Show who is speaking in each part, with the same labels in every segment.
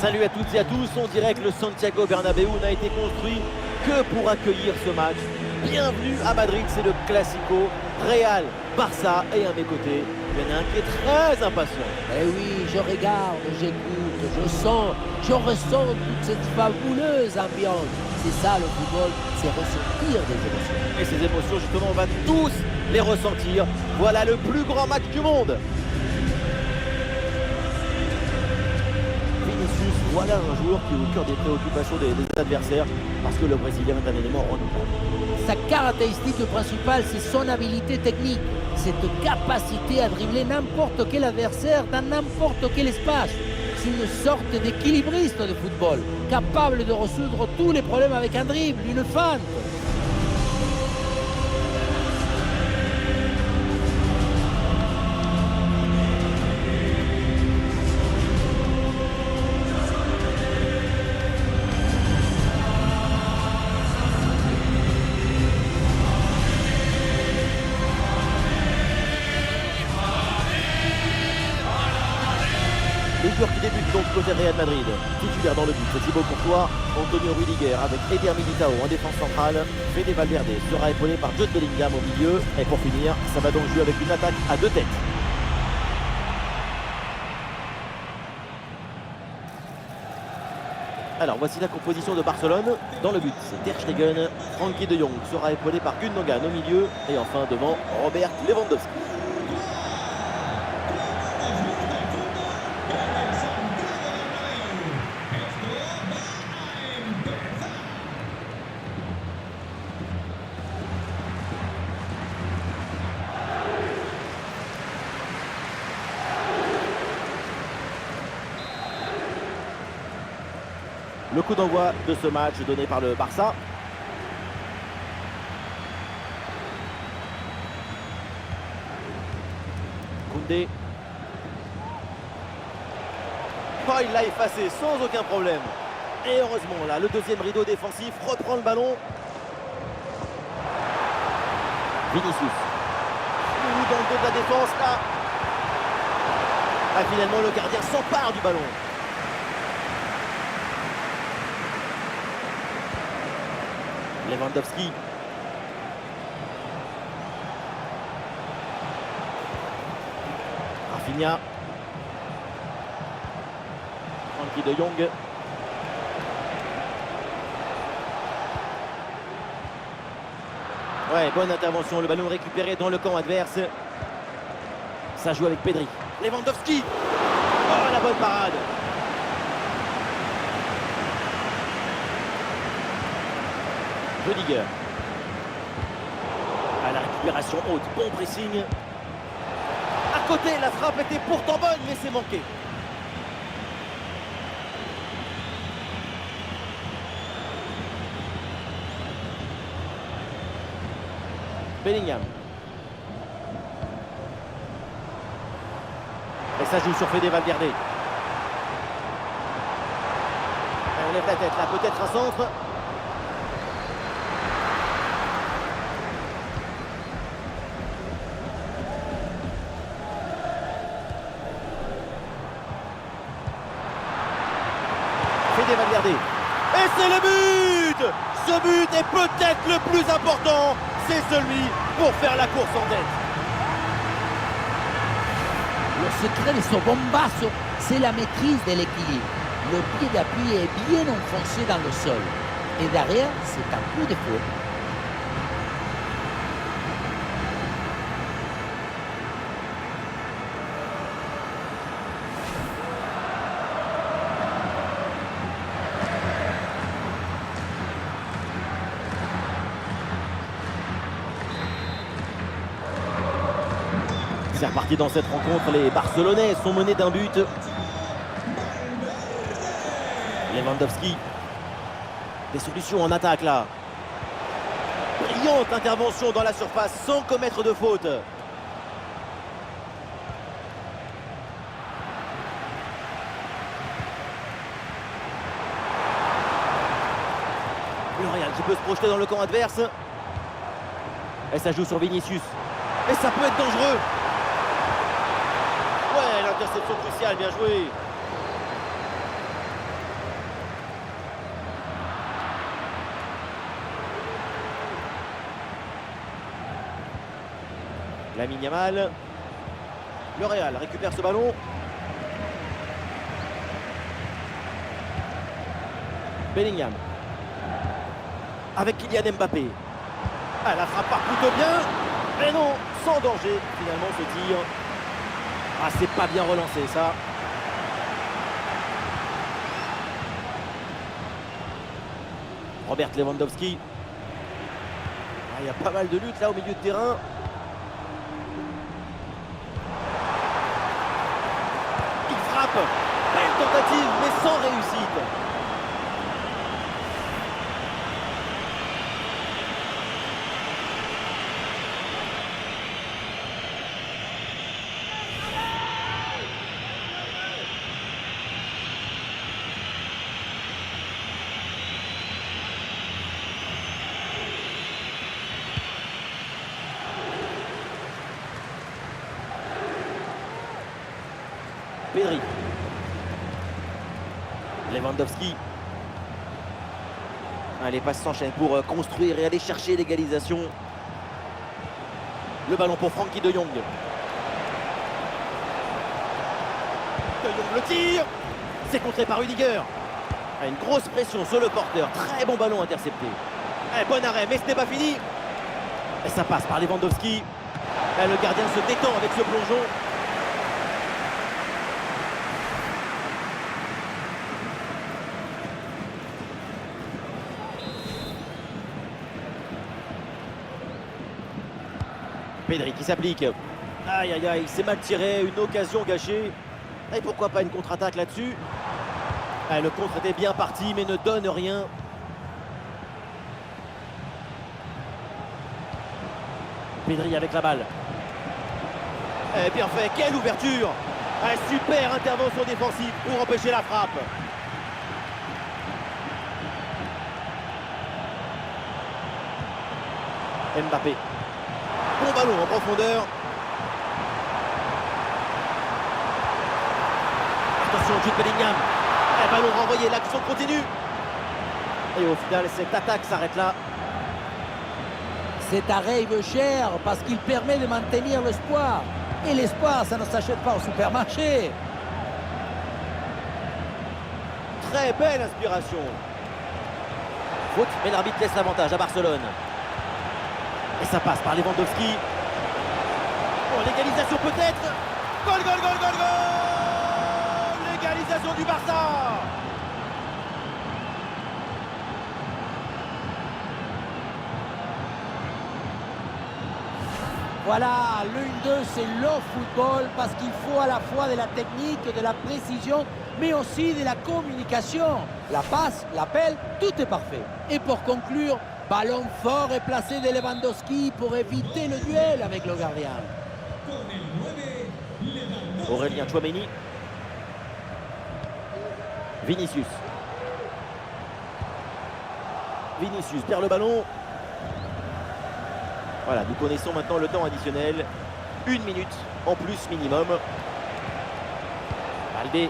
Speaker 1: Salut à toutes et à tous, on dirait que le Santiago Bernabéu n'a été construit que pour accueillir ce match. Bienvenue à Madrid, c'est le Classico, Real, Barça, et à mes côtés, il y en a un qui est très impatient.
Speaker 2: Eh oui, je regarde, j'écoute, je sens, je ressens toute cette fabuleuse ambiance. C'est ça le football, c'est ressentir des émotions.
Speaker 1: Et ces émotions, justement, on va tous les ressentir. Voilà le plus grand match du monde. Vinicius, voilà un joueur qui est au cœur des préoccupations des adversaires parce que le Brésilien est un élément redoutable.
Speaker 2: Sa caractéristique principale, c'est son habileté technique, cette capacité à dribbler n'importe quel adversaire dans n'importe quel espace. C'est une sorte d'équilibriste de football, capable de résoudre tous les problèmes avec un dribble, une feinte.
Speaker 1: Les joueurs qui débutent donc côté Real Madrid. Titulaire dans le but, c'est Thibaut Courtois, Antonio Rüdiger avec Eder Militao en défense centrale. Fede Valverde sera épaulé par Jude Bellingham au milieu. Et pour finir, ça va donc jouer avec une attaque à deux têtes. Alors voici la composition de Barcelone. Dans le but, c'est Ter Stegen. Frenkie de Jong sera épaulé par Gundogan au milieu. Et enfin devant, Robert Lewandowski. Le coup d'envoi de ce match donné par le Barça. Koundé. Oh, il l'a effacé sans aucun problème. Et heureusement, là, le deuxième rideau défensif reprend le ballon. Vinicius. Dans le dos de la défense, là. Ah, finalement, le gardien s'empare du ballon. Lewandowski. Rafinha. Frenkie de Jong. Ouais, bonne intervention. Le ballon récupéré dans le camp adverse. Ça joue avec Pedri. Lewandowski. Oh, la bonne parade. Rüdiger. À la récupération haute, bon pressing. À côté, la frappe était pourtant bonne, mais c'est manqué. Bellingham. Et ça joue sur Fede Valverde. Et on lève la tête là, peut-être un centre. Fede Valverde. Et c'est le but! Ce but est peut-être le plus important. C'est celui pour faire la course en tête.
Speaker 2: Le secret de ce bombasso, c'est la maîtrise de l'équilibre. Le pied d'appui est bien enfoncé dans le sol. Et derrière, c'est un coup de fouet.
Speaker 1: C'est reparti dans cette rencontre, les Barcelonais sont menés d'un but. Lewandowski. Des solutions en attaque là. Brillante intervention dans la surface sans commettre de faute. Le Real qui peut se projeter dans le camp adverse. Et ça joue sur Vinicius. Et ça peut être dangereux. Ouais, l'interception cruciale, bien joué. Lamine Yamal. Le Real récupère ce ballon. Bellingham. Avec Kylian Mbappé. Ah, la frappe part plutôt bien. Mais non, sans danger finalement ce tir. Ah, c'est pas bien relancé ça. Robert Lewandowski. Ah, il y a pas mal de luttes là au milieu de terrain. Il frappe. Belle tentative mais sans réussite. Pedri. Lewandowski. Ah, les passes s'enchaînent pour construire et aller chercher l'égalisation. Le ballon pour Frenkie de Jong. De Jong le tire. C'est contré par Rudiger. Ah, une grosse pression sur le porteur. Très bon ballon intercepté. Bon arrêt, mais ce n'est pas fini. Et ça passe par Lewandowski. Le gardien se détend avec ce plongeon. Pedri qui s'applique. Aïe aïe aïe, c'est mal tiré, une occasion gâchée. Et pourquoi pas une contre-attaque là-dessus. Le contre était bien parti mais ne donne rien. Pedri avec la balle. Bien fait, quelle ouverture. Super intervention défensive pour empêcher la frappe. Mbappé. Bon ballon en profondeur. Attention, Jude Bellingham. Ballon renvoyé, l'action continue. Et au final, cette attaque s'arrête là.
Speaker 2: Cet arrêt il veut cher parce qu'il permet de maintenir l'espoir. Et l'espoir, ça ne s'achète pas au supermarché.
Speaker 1: Très belle inspiration. Faute, mais l'arbitre laisse l'avantage à Barcelone. Et ça passe par Lewandowski. Oh, l'égalisation peut-être. Goal, goal, goal, goal, goal. L'égalisation du Barça.
Speaker 2: Voilà, le 1-2, c'est le football parce qu'il faut à la fois de la technique, de la précision, mais aussi de la communication. La passe, l'appel, tout est parfait. Et pour conclure, ballon fort et placé de Lewandowski pour éviter le duel avec le gardien.
Speaker 1: Aurélien Tchouaméni. Vinicius. Vinicius perd le ballon. Voilà, nous connaissons maintenant le temps additionnel. 1 minute en plus minimum. Baldé.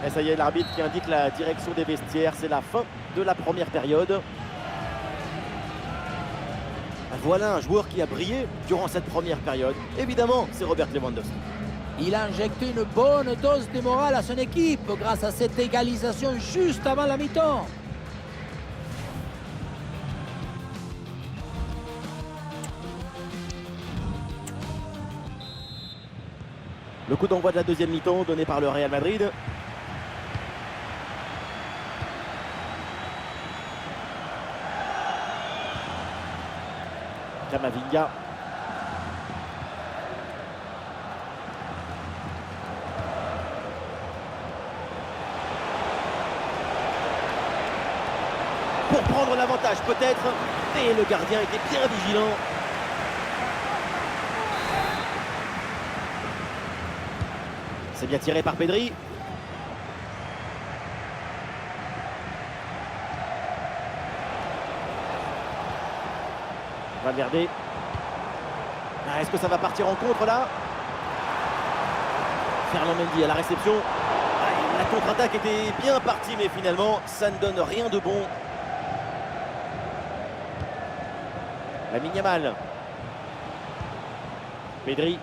Speaker 1: Et ça y est, l'arbitre qui indique la direction des vestiaires. C'est la fin de la première période. Voilà un joueur qui a brillé durant cette première période. Évidemment, c'est Robert Lewandowski.
Speaker 2: Il a injecté une bonne dose de morale à son équipe grâce à cette égalisation juste avant la mi-temps.
Speaker 1: Le coup d'envoi de la deuxième mi-temps donné par le Real Madrid. Camavinga. Pour prendre l'avantage peut-être. Et le gardien était bien vigilant. C'est bien tiré par Pedri. Valverde. Est-ce que ça va partir en contre là? Ferland Mendy à la réception. La contre-attaque était bien partie mais finalement ça ne donne rien de bon. Lamine Yamal. Pedri.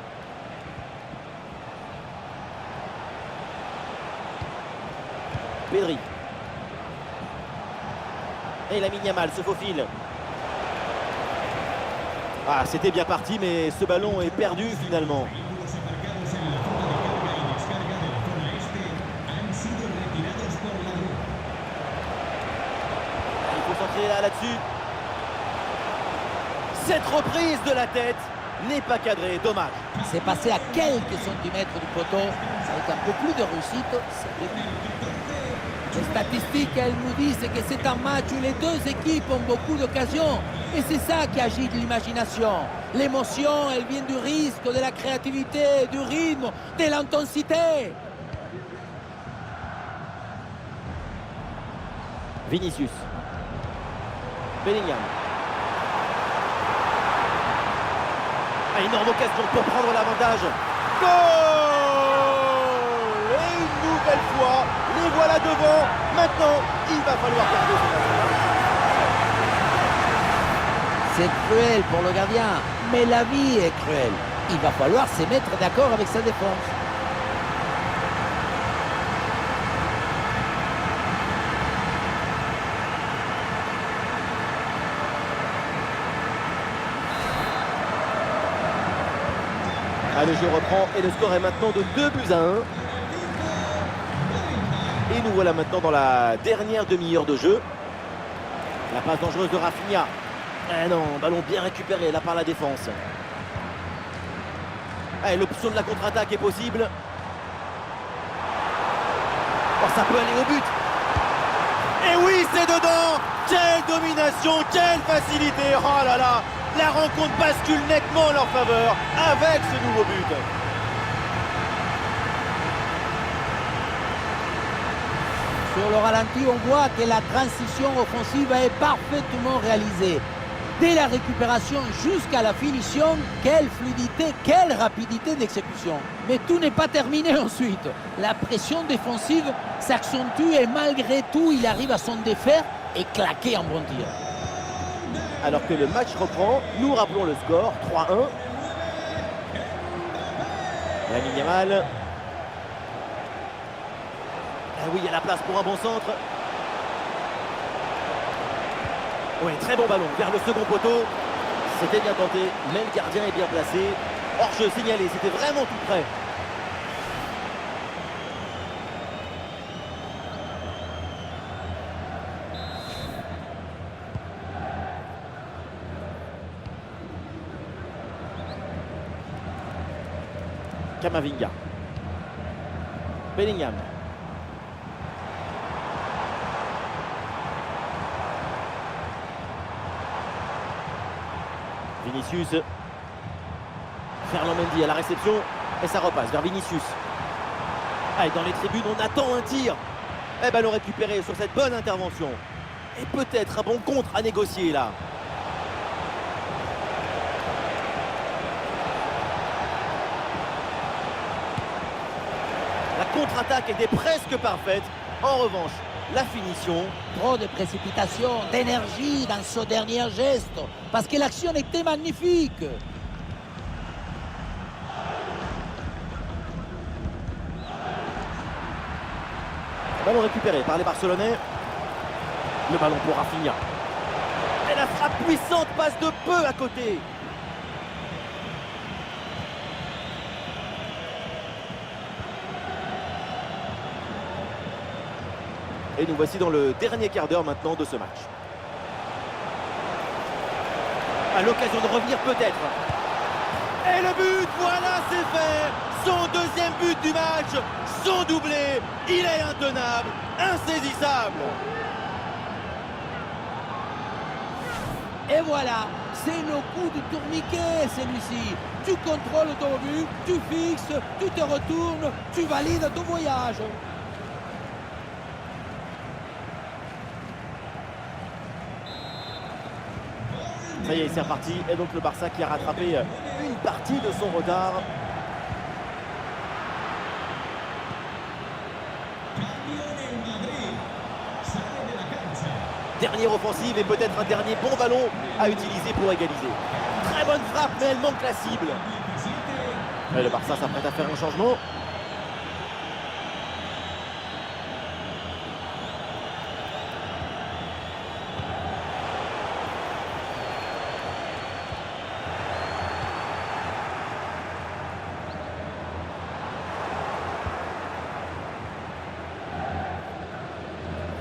Speaker 1: Pedri. Et Lamine Yamal se faufile. Ah, c'était bien parti, mais ce ballon est perdu finalement. Il faut centrer là-dessus. Cette reprise de la tête n'est pas cadrée, dommage.
Speaker 2: C'est passé à quelques centimètres du poteau. Avec un peu plus de réussite, c'est bien. Les statistiques, elles nous disent que c'est un match où les deux équipes ont beaucoup d'occasions. Et c'est ça qui agite l'imagination. L'émotion, elle vient du risque, de la créativité, du rythme, de l'intensité.
Speaker 1: Vinicius. Bellingham. Énorme occasion pour prendre l'avantage. Goal! Et une nouvelle fois, les voilà devant. Maintenant, il va falloir garder son avance.
Speaker 2: C'est cruel pour le gardien, mais la vie est cruelle. Il va falloir se mettre d'accord avec sa défense.
Speaker 1: Ah, le jeu reprend et le score est maintenant de 2-1. Et nous voilà maintenant dans la dernière demi-heure de jeu. La passe dangereuse de Rafinha. Eh non, ballon bien récupéré là par la défense. Allez, l'option de la contre-attaque est possible. Oh, ça peut aller au but. Et oui, c'est dedans. Quelle domination, quelle facilité. Oh là là, la rencontre bascule nettement en leur faveur avec ce nouveau but.
Speaker 2: Sur le ralenti, on voit que la transition offensive est parfaitement réalisée. Dès la récupération jusqu'à la finition, quelle fluidité, quelle rapidité d'exécution. Mais tout n'est pas terminé ensuite. La pression défensive s'accentue et malgré tout, il arrive à s'en défaire et claquer un bon tir.
Speaker 1: Alors que le match reprend, nous rappelons le score, 3-1. Lamine Yamal. Ah oui, il y a la place pour un bon centre. Oui, très bon ballon vers le second poteau. C'était bien tenté, mais le gardien est bien placé. Hors-jeu signalé, c'était vraiment tout près. Camavinga. Bellingham. Vinicius. Ferland Mendy à la réception. Et ça repasse vers Vinicius. Allez, dans les tribunes, on attend un tir. Et ballon récupéré sur cette bonne intervention. Et peut-être un bon contre à négocier là. La contre-attaque était presque parfaite. En revanche, la finition.
Speaker 2: Trop de précipitation, d'énergie dans ce dernier geste, parce que l'action était magnifique.
Speaker 1: Ballon récupéré par les Barcelonais. Le ballon pour Rafinha. Et la frappe puissante passe de peu à côté. Et nous voici dans le dernier quart d'heure maintenant de ce match. À l'occasion de revenir peut-être. Et le but, voilà, c'est fait. Son deuxième but du match, son doublé. Il est intenable, insaisissable.
Speaker 2: Et voilà, c'est le coup du tourniquet celui-ci. Tu contrôles ton but, tu fixes, tu te retournes, tu valides ton voyage.
Speaker 1: Ça y est, c'est reparti. Et donc le Barça qui a rattrapé une partie de son retard. dernière offensive et peut-être un dernier bon ballon à utiliser pour égaliser. Très bonne frappe, mais elle manque la cible. Et le Barça s'apprête à faire un changement.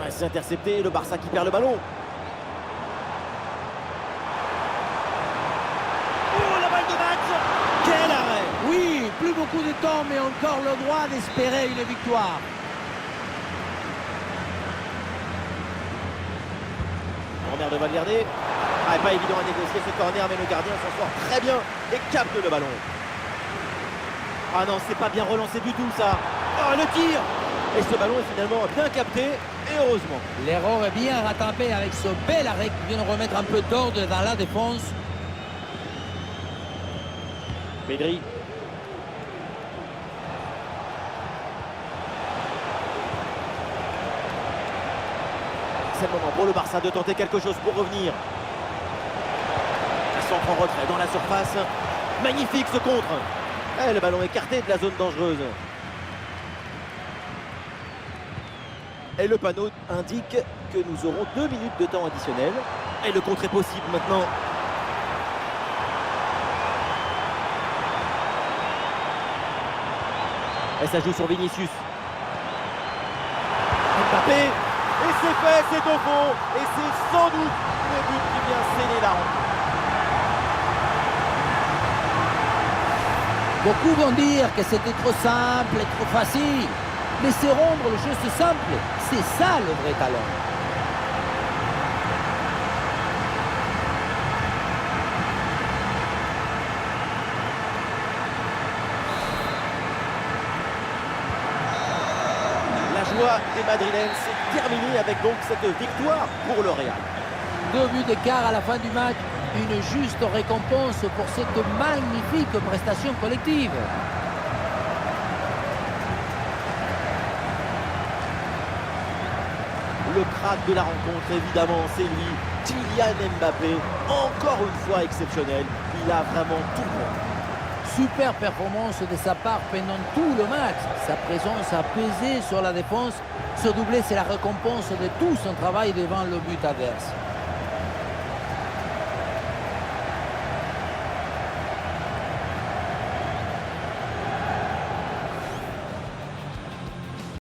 Speaker 1: C'est intercepté, le Barça qui perd le ballon. Oh, la balle de match! Quel arrêt!
Speaker 2: Oui, plus beaucoup de temps, mais encore le droit d'espérer une victoire.
Speaker 1: Corner de Valverde. Ah, pas évident à négocier ce corner, mais le gardien s'en sort très bien et capte le ballon. Ah non, c'est pas bien relancé du tout ça. Oh, le tir! Et ce ballon est finalement bien capté, et heureusement.
Speaker 2: L'erreur est bien rattrapée avec ce bel arrêt qui vient de remettre un peu d'ordre dans la défense.
Speaker 1: Pedri. C'est le moment pour le Barça de tenter quelque chose pour revenir. Un centre en retrait dans la surface. Magnifique ce contre. Et le ballon écarté de la zone dangereuse. Et le panneau indique que nous aurons 2 minutes de temps additionnel. Et le contre est possible maintenant. Et ça joue sur Vinicius. Mbappé. Et c'est fait, c'est au fond. Et c'est sans doute le but qui vient sceller la rencontre.
Speaker 2: Beaucoup vont dire que c'était trop simple et trop facile. Mais c'est rendre le geste simple. C'est ça le vrai talent.
Speaker 1: La joie des Madrilènes s'est terminée avec donc cette victoire pour le Real.
Speaker 2: 2 buts d'écart à la fin du match. Une juste récompense pour cette magnifique prestation collective.
Speaker 1: Le crack de la rencontre, évidemment, c'est lui, Kylian Mbappé, encore une fois exceptionnel. Il a vraiment tout bon.
Speaker 2: Super performance de sa part pendant tout le match. Sa présence a pesé sur la défense. Ce doublé, c'est la récompense de tout son travail devant le but adverse.